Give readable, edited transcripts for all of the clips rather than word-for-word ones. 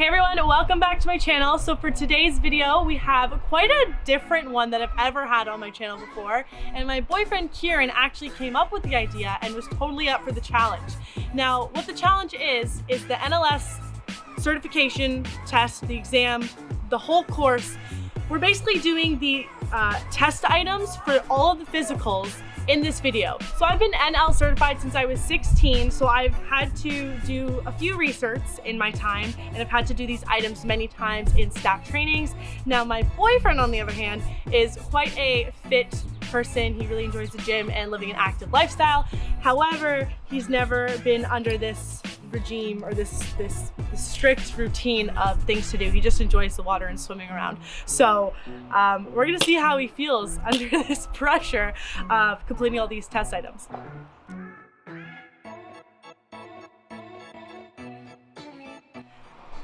Hey everyone, welcome back to my channel. So for today's video, we have quite a different one that I've ever had on my channel before. And my boyfriend Kieran actually came up with the idea and was totally up for the challenge. Now, what the challenge is the NLS certification test, the exam, the whole course. We're basically doing the test items for all of the physicals in this video. So I've been NL certified since I was 16, so I've had to do a few recerts in my time, and I've had to do these items many times in staff trainings. Now my boyfriend, on the other hand, is quite a fit person. He really enjoys the gym and living an active lifestyle. However, he's never been under this regime or this strict routine of things to do. He just enjoys the water and swimming around. So we're gonna see how he feels under this pressure of completing all these test items.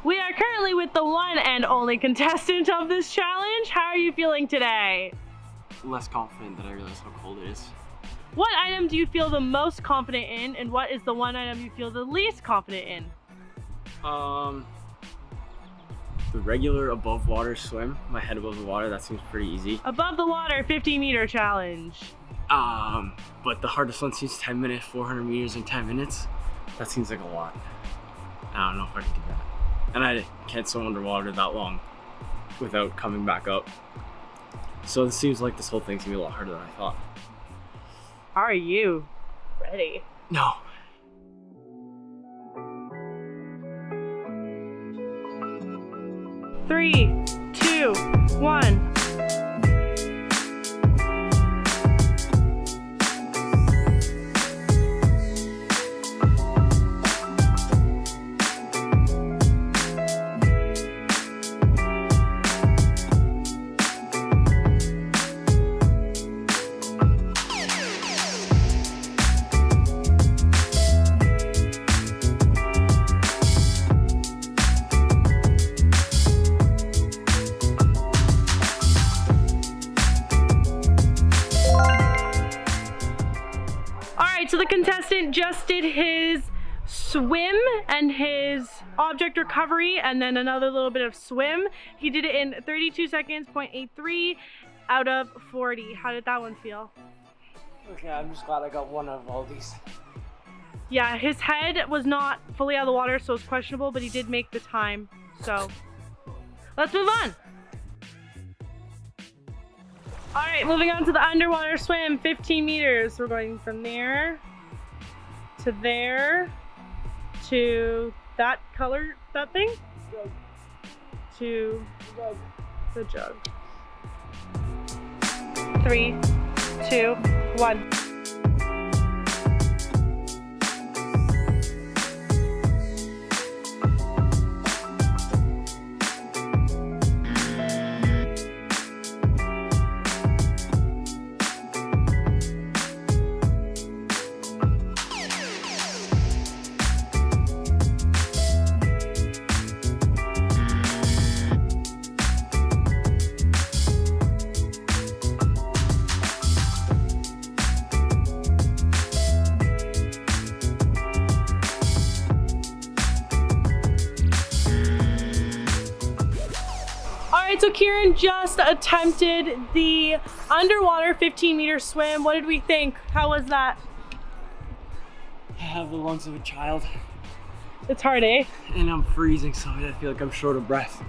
We are currently with the one and only contestant of this challenge. How are you feeling today? Less confident that I realize how cold it is. What item do you feel the most confident in, and what is the one item you feel the least confident in? The regular above water swim, my head above the water, that seems pretty easy. Above the water 50-meter challenge. But the hardest one seems 10 minutes, 400 meters in 10 minutes. That seems like a lot. I don't know if I can do that. And I can't swim underwater that long without coming back up. So it seems like this whole thing's gonna be a lot harder than I thought. Are you ready? No. Three, two, one. So the contestant just did his swim and his object recovery and then another little bit of swim. He did it in 32 seconds, 0.83 out of 40. How did that one feel? Okay, I'm just glad I got one of all these. Yeah, his head was not fully out of the water, so it's questionable, but he did make the time. So let's move on. All right, moving on to the underwater swim, 15 meters. We're going from there to there to that color, that thing, Jug. to Jug. the jug. 3, 2, 1. So Kieran just attempted the underwater 15-meter swim. What did we think? How was that? I have the lungs of a child. It's hard, eh? And I'm freezing, so I feel like I'm short of breath.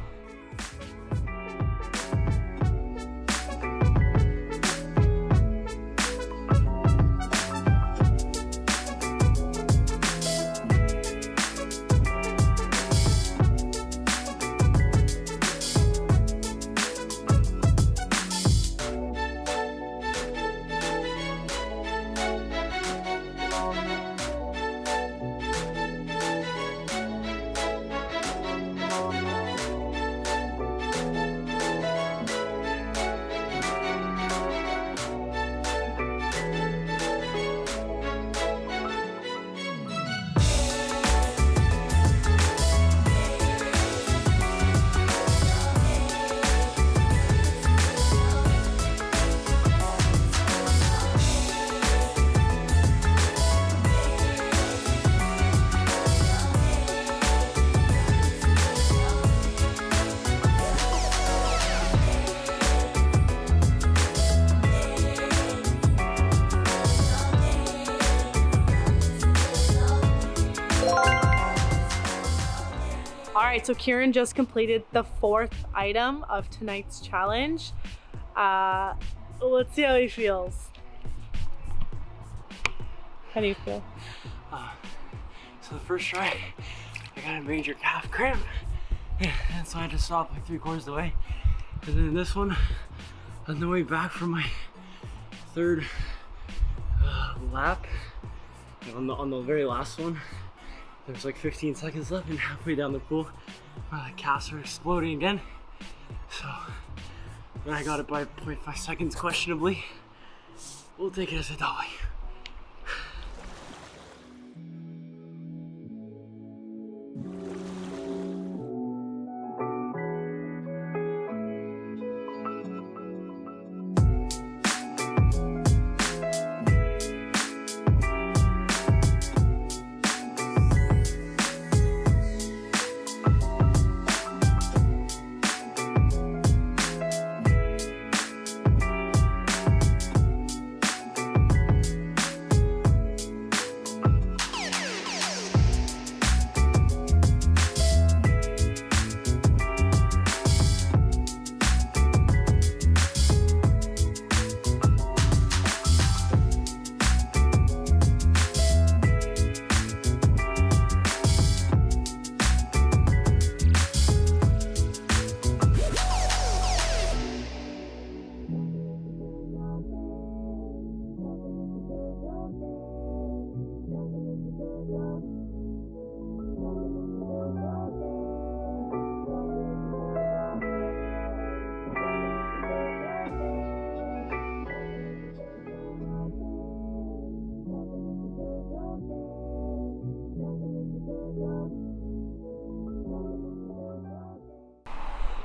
All right, so Kieran just completed the 4th item of tonight's challenge. Let's see how he feels. How do you feel? So the first try, I got a major calf cramp, and so I had to stop like 3/4 of the way. And then this one, on the way back from my 3rd lap, and on the very last one, there's like 15 seconds left, and halfway down the pool, my calves are exploding again. So then I got it by 0.5 seconds, questionably. We'll take it as a W.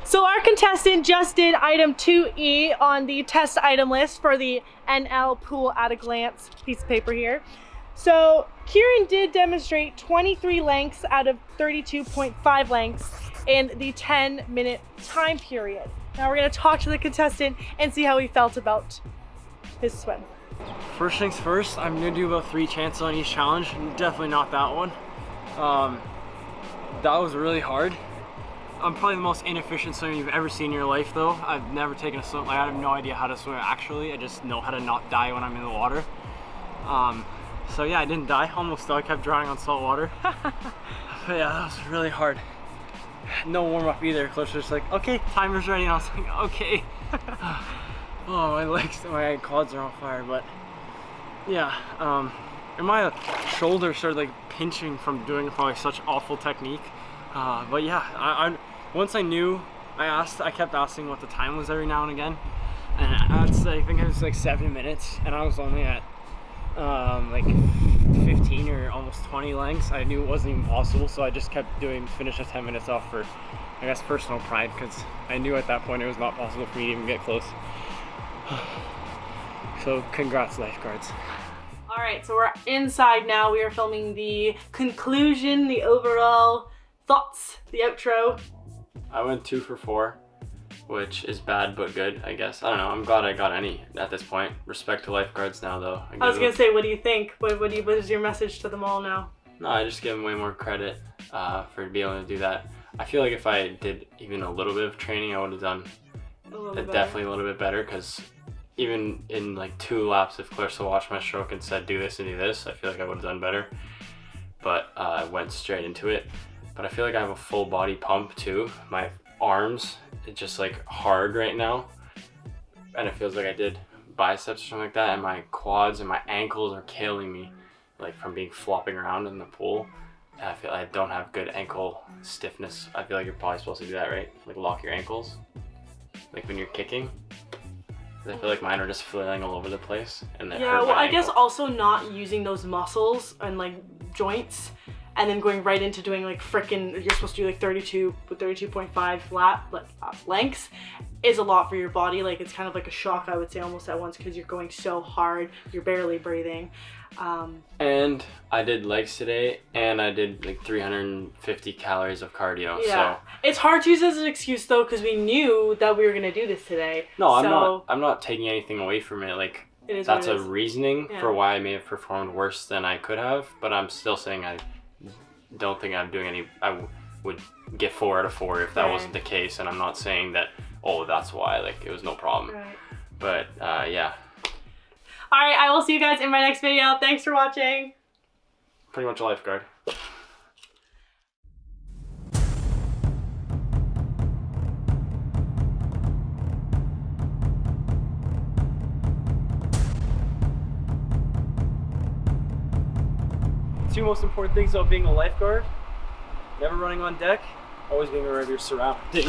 So our contestant just did item 2E on the test item list for the NL Pool at a Glance piece of paper here. So Kieran did demonstrate 23 lengths out of 32.5 lengths in the 10-minute time period. Now we're gonna talk to the contestant and see how he felt about his swim. First things first, I'm gonna do about 3 chances on each challenge. Definitely not that one. That was really hard. I'm probably the most inefficient swimmer you've ever seen in your life though. I've never taken a swim, like I have no idea how to swim actually. I just know how to not die when I'm in the water. So yeah, I didn't die, almost though. I kept drowning on salt water. But yeah, that was really hard. No warm up either. Coach was just like, okay, timer's ready. And I was like, okay. Oh, my legs, my quads are on fire, but yeah. And my shoulder started like pinching from doing probably such awful technique. But yeah, once I knew, I kept asking what the time was every now and again, and I think it was like 7 minutes, and I was only at like 15 or almost 20 lengths. I knew it wasn't even possible, so I just kept finish the 10 minutes off for, I guess, personal pride, because I knew at that point it was not possible for me to even get close. So congrats, lifeguards. All right, so we're inside now. We are filming the conclusion, the overall thoughts, the outro. I went 2 for 4, which is bad but good, I guess. I don't know. I'm glad I got any at this point. Respect to lifeguards now, though. I was gonna say, what do you think? What is your message to them all now? No, I just give them way more credit for being able to do that. I feel like if I did even a little bit of training, I would have done definitely a little bit better, because even in like 2 laps, if Clarissa watched my stroke and said do this and do this, I feel like I would have done better. But I went straight into it. But I feel like I have a full body pump too. My arms, it's just like hard right now. And it feels like I did biceps or something like that. And my quads and my ankles are killing me, like from being flopping around in the pool. And I feel like I don't have good ankle stiffness. I feel like you're probably supposed to do that, right? Like lock your ankles, like when you're kicking. I feel like mine are just flailing all over the place. And yeah, well, I guess also not using those muscles and like joints, and then going right into doing like frickin', you're supposed to do like 32.5 lengths is a lot for your body. Like it's kind of like a shock, I would say, almost at once, because you're going so hard, you're barely breathing. And I did legs today, and I did like 350 calories of cardio. Yeah, so it's hard to use as an excuse though, because we knew that we were gonna do this today. No, I'm not taking anything away from it. Like that's a reasoning for why I may have performed worse than I could have, but I'm still saying I don't think I'm doing any. would get 4 out of 4 if that Right. wasn't the case. And I'm not saying that, oh, that's why, like, it was no problem. Right. But yeah, All right, I will see you guys in my next video. Thanks for watching. pretty much a lifeguard. Two most important things about being a lifeguard: never running on deck, always being aware of your surroundings.